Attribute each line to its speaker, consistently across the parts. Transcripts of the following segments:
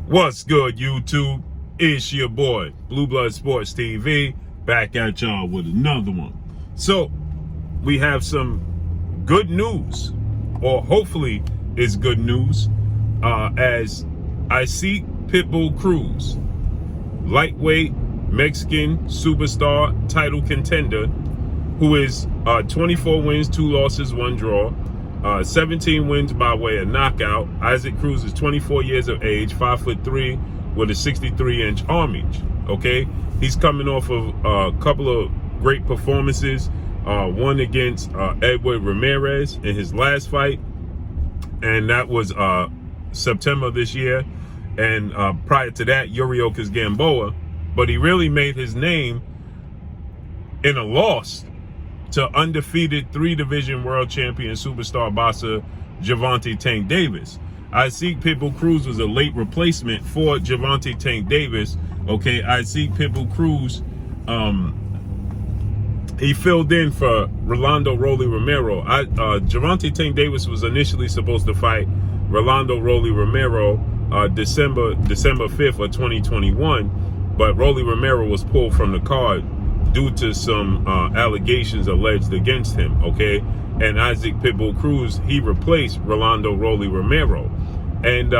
Speaker 1: What's good, YouTube? It's your boy, Blue Blood Sports TV, back at y'all with another one. So, we have some good news, or hopefully it's good news, as I see Pitbull Cruz, lightweight Mexican superstar title contender, who is 24 wins, 2 losses, 1 draw, 17 wins by way of knockout. Isaac Cruz is 24 years of age, 5'3", with a 63-inch arm reach. Okay, he's coming off of a couple of great performances. One against Edward Ramirez in his last fight, and that was September this year. And prior to that, Yuriorkis Gamboa. But he really made his name in a loss to undefeated 3-division world champion superstar boxer Gervonta Tank Davis. I see Pitbull Cruz was a late replacement for Gervonta Tank Davis. Okay, I see Pitbull Cruz, he filled in for Rolando Rolly Romero. Gervonta Tank Davis was initially supposed to fight Rolando Rolly Romero December 5th of 2021, but Rolly Romero was pulled from the card due to some allegations alleged against him, okay? And Isaac Pitbull Cruz, he replaced Rolando Rolly Romero. And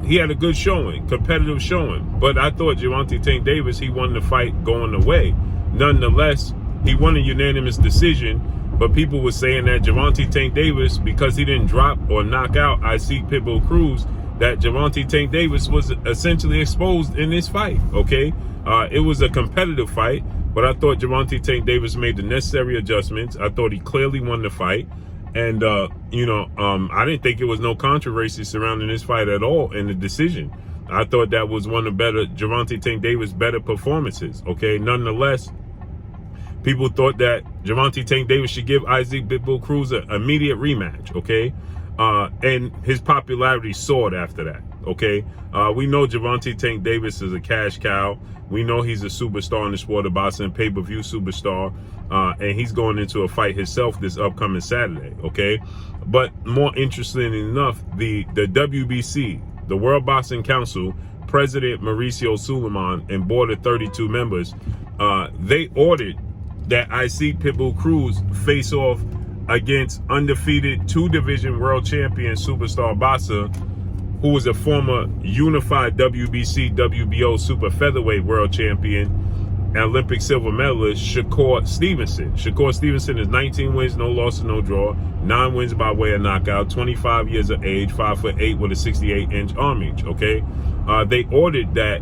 Speaker 1: he had a good showing, competitive showing. But I thought Gervonta Tank Davis, he won the fight going away. Nonetheless, he won a unanimous decision, but people were saying that Gervonta Tank Davis, because he didn't drop or knock out Isaac Pitbull Cruz, that Gervonta Tank Davis was essentially exposed in this fight, okay? It was a competitive fight, but I thought Gervonta Tank Davis made the necessary adjustments. I thought he clearly won the fight. And, I didn't think it was no controversy surrounding this fight at all in the decision. I thought that was one of Gervonta Tank Davis' better performances, okay? Nonetheless, people thought that Gervonta Tank Davis should give Isaac Pitbull Cruz an immediate rematch, okay? And his popularity soared after that, okay? We know Gervonta Tank Davis is a cash cow. We know he's a superstar in the sport of boxing, pay-per-view superstar, and he's going into a fight himself this upcoming Saturday, okay? But more interestingly enough, the WBC, the World Boxing Council, President Mauricio Suleiman and board of 32 members, they ordered that Isaac Pitbull Cruz face off against undefeated 2-division world champion superstar boxer, who was a former unified WBC, WBO super featherweight world champion and Olympic silver medalist, Shakur Stevenson. Shakur Stevenson is 19 wins, no losses, no draw, 9 wins by way of knockout, 25 years of age, 5'8" with a 68-inch arm reach, okay? They ordered that,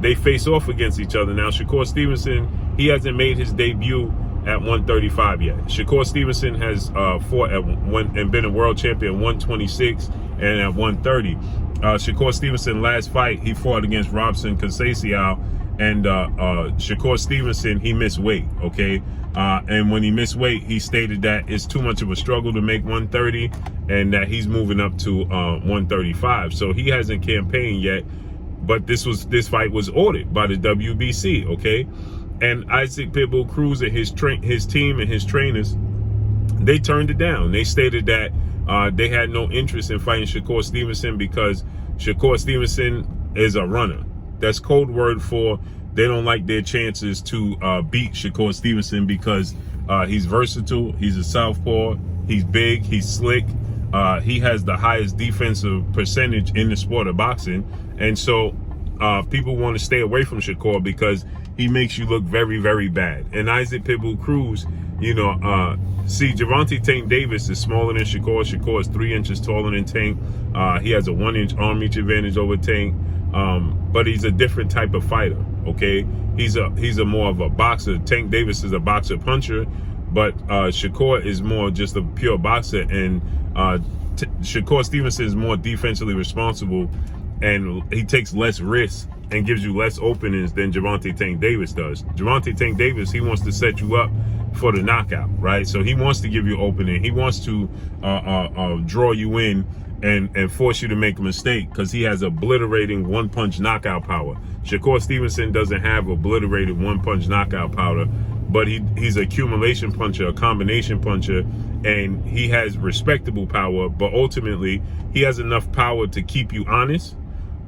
Speaker 1: they face off against each other. Now, Shakur Stevenson, he hasn't made his debut at 135 yet. Shakur Stevenson has fought at and been a world champion at 126 and at 130. Shakur Stevenson last fight, he fought against Robson Conceição, and Shakur Stevenson, he missed weight, okay? And when he missed weight, he stated that it's too much of a struggle to make 130 and that he's moving up to 135. So he hasn't campaigned yet, but this fight was ordered by the WBC, okay? And Isaac Pitbull Cruz and his team and his trainers, they turned it down. They stated that they had no interest in fighting Shakur Stevenson because Shakur Stevenson is a runner. That's code word for they don't like their chances to beat Shakur Stevenson because he's versatile, he's a southpaw, he's big, he's slick, he has the highest defensive percentage in the sport of boxing. And so people want to stay away from Shakur because he makes you look very, very bad. And Isaac Pitbull Cruz, see, Gervonta Tank Davis is smaller than Shakur. Shakur is 3 inches taller than Tank. He has a 1-inch arm reach advantage over Tank. But he's a different type of fighter, okay? He's a more of a boxer. Tank Davis is a boxer puncher, but Shakur is more just a pure boxer. And Shakur Stevenson is more defensively responsible, and he takes less risks and gives you less openings than Gervonta Tank Davis does. Gervonta Tank Davis, he wants to set you up for the knockout, right? So he wants to give you opening. He wants to draw you in and force you to make a mistake because he has obliterating one-punch knockout power. Shakur Stevenson doesn't have obliterated one-punch knockout power, but he's an accumulation puncher, a combination puncher, and he has respectable power, but ultimately he has enough power to keep you honest,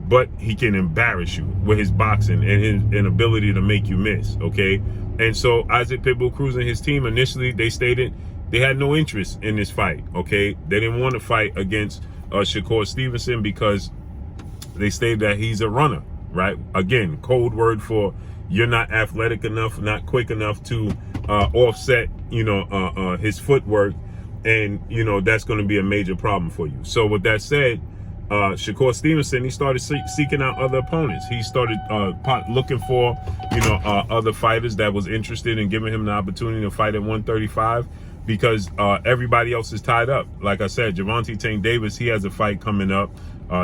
Speaker 1: but he can embarrass you with his boxing and his inability to make you miss, okay? And so Isaac Pitbull Cruz and his team, initially, they stated they had no interest in this fight, okay? They didn't want to fight against Shakur Stevenson because they stated that he's a runner, right? Again, code word for you're not athletic enough, not quick enough to offset, his footwork, and, that's going to be a major problem for you. So with that said, Shakur Stevenson, he started seeking out other opponents. He started looking for, other fighters that was interested in giving him the opportunity to fight at 135 because everybody else is tied up. Like I said, Gervonta Tank Davis, he has a fight coming up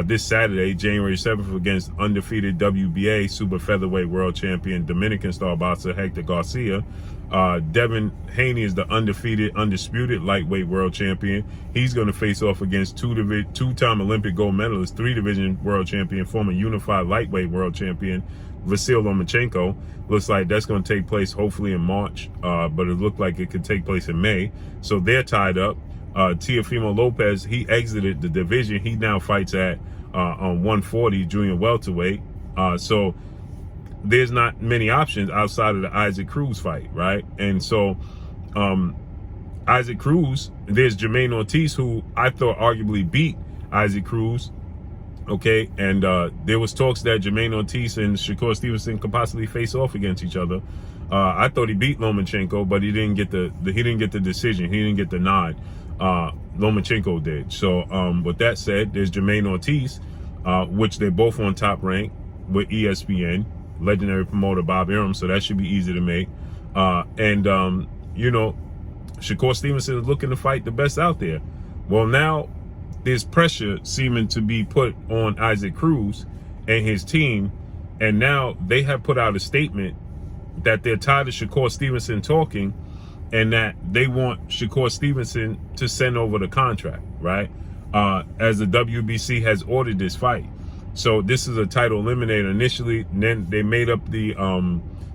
Speaker 1: this Saturday, January 7th, against undefeated WBA super featherweight world champion Dominican star boxer Hector Garcia. Devin Haney is the undisputed lightweight world champion. He's going to face off against two-time Olympic gold medalist, 3-division world champion, former unified lightweight world champion Vasyl Lomachenko. Looks like that's going to take place hopefully in March, but it looked like it could take place in May. So they're tied up. Teofimo Lopez, he exited the division. He now fights at on 140 junior welterweight. So there's not many options outside of the Isaac Cruz fight, right? And so Isaac Cruz, there's Jermaine Ortiz, who I thought arguably beat Isaac Cruz, okay? And there was talks that Jermaine Ortiz and Shakur Stevenson could possibly face off against each other. I thought he beat Lomachenko, but he didn't get the decision. He didn't get the nod. Lomachenko did. So with that said, there's Jermaine Ortiz, which they're both on Top Rank with ESPN. Legendary promoter Bob Arum, so that should be easy to make. Shakur Stevenson is looking to fight the best out there. Well, now there's pressure seeming to be put on Isaac Cruz and his team, and now they have put out a statement that they're tired of Shakur Stevenson talking and that they want Shakur Stevenson to send over the contract, right? As the WBC has ordered this fight. So this is a title eliminator initially, and then they made up the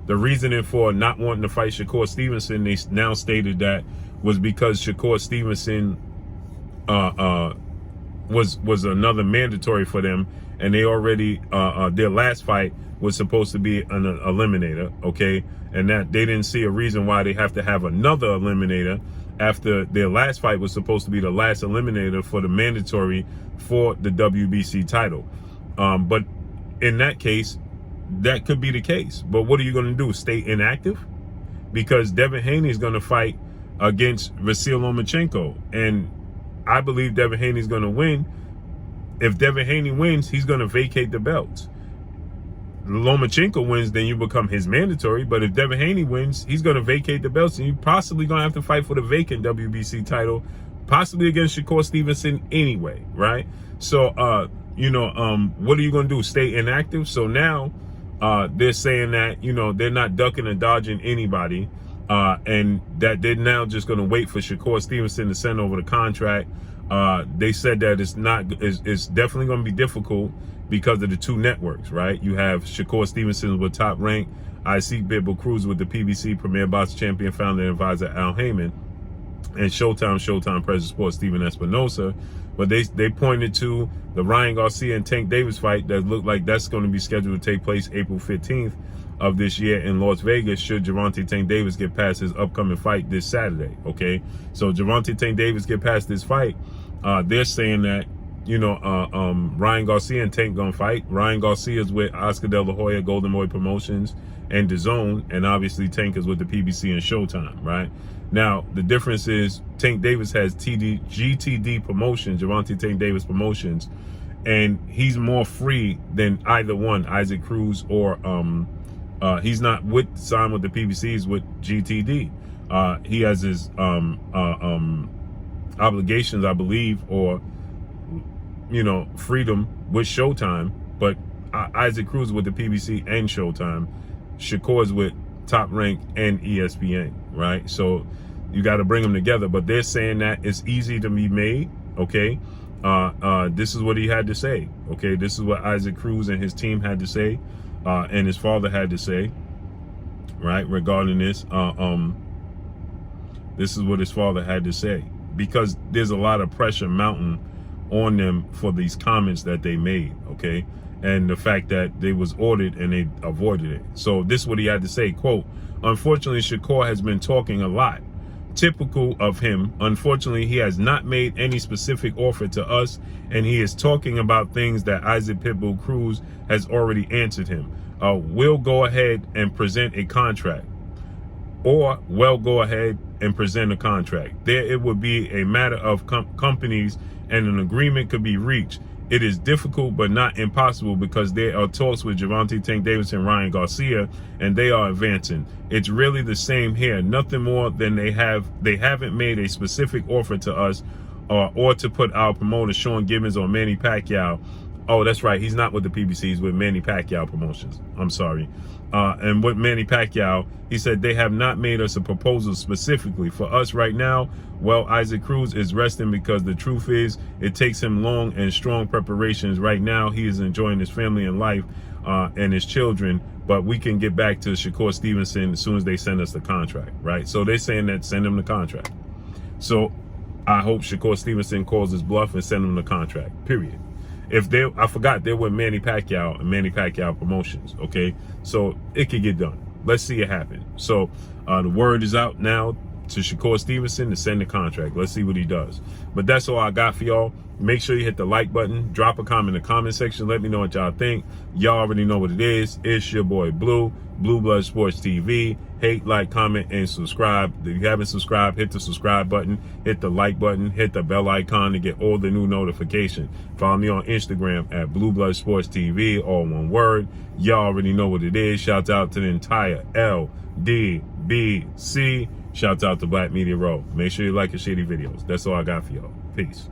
Speaker 1: reasoning for not wanting to fight Shakur Stevenson. They now stated that was because Shakur Stevenson was another mandatory for them, and they already their last fight was supposed to be an eliminator, okay? And that they didn't see a reason why they have to have another eliminator after their last fight was supposed to be the last eliminator for the mandatory for the WBC title. But in that case, that could be the case. But what are you going to do? Stay inactive? Because Devin Haney is going to fight against Vasyl Lomachenko. And I believe Devin Haney is going to win. If Devin Haney wins, he's going to vacate the belts. Lomachenko wins, then you become his mandatory. But if Devin Haney wins, he's going to vacate the belts. And you're possibly going to have to fight for the vacant WBC title, possibly against Shakur Stevenson anyway, right? So, what are you going to do? Stay inactive? So now they're saying that, they're not ducking and dodging anybody, and that they're now just going to wait for Shakur Stevenson to send over the contract. They said that it's definitely going to be difficult because of the two networks, right? You have Shakur Stevenson with Top Rank, Isaac Pitbull Cruz with the PBC Premier Boxing Champion, founder and advisor Al Heyman, and Showtime President Sports Steven Espinosa. But they pointed to the Ryan Garcia and Tank Davis fight that looked like that's going to be scheduled to take place April 15th of this year in Las Vegas, should Gervonta Tank Davis get past his upcoming fight this Saturday, okay? So Gervonta Tank Davis get past this fight, they're saying that, Ryan Garcia and Tank gonna fight. Ryan Garcia is with Oscar De La Hoya, Golden Boy Promotions, and DAZN, and obviously Tank is with the PBC and Showtime, right? Now, the difference is Tank Davis has GTD Promotions, Gervonta Tank Davis Promotions, and he's more free than either one, Isaac Cruz or he's not signed with the PBC, he's with GTD. He has his obligations, I believe, or freedom with Showtime, but Isaac Cruz with the PBC and Showtime. Shakur's with Top Rank and ESPN, right? So you got to bring them together, but they're saying that it's easy to be made, okay? This is what he had to say, okay? This is what Isaac Cruz and his team had to say, and his father had to say, right, regarding this. This is what his father had to say, because there's a lot of pressure mounting on them for these comments that they made, okay? and the fact that they was ordered and they avoided it. So this is what he had to say, quote, "Unfortunately, Shakur has been talking a lot. Typical of him. Unfortunately, he has not made any specific offer to us, and he is talking about things that Isaac Pitbull Cruz has already answered him. We'll go ahead and present a contract, or we'll go ahead and present a contract. There it would be a matter of companies, and an agreement could be reached. It is difficult but not impossible because there are talks with Gervonta Tank Davis and Ryan Garcia, and they are advancing. It's really the same here. Nothing more than they haven't made a specific offer to us or to put our promoter Sean Gibbons or Manny Pacquiao." Oh, that's right. He's not with the PBC. He's with Manny Pacquiao Promotions. I'm sorry. And with Manny Pacquiao, he said they have not made us a proposal specifically. For us right now, well, Isaac Cruz is resting because the truth is it takes him long and strong preparations. Right now, he is enjoying his family and life and his children. But we can get back to Shakur Stevenson as soon as they send us the contract, right? So they're saying that send him the contract. So I hope Shakur Stevenson calls his bluff and send him the contract, period. I forgot they're with Manny Pacquiao and Manny Pacquiao Promotions, okay? So it could get done. Let's see it happen. So the word is out now to Shakur Stevenson to send the contract. Let's see what he does. But that's all I got for y'all. Make sure you hit the like button. Drop a comment in the comment section. Let me know what y'all think. Y'all already know what it is. It's your boy Blue Blood Sports TV. Hate, like, comment, and subscribe. If you haven't subscribed, hit the subscribe button, hit the like button, hit the bell icon to get all the new notifications. Follow me on Instagram at Blue Blood Sports TV, all one word. Y'all already know what it is. Shouts out to the entire LDBC. Shouts out to Black Media Row. Make sure you like and share the videos. That's all I got for y'all. Peace.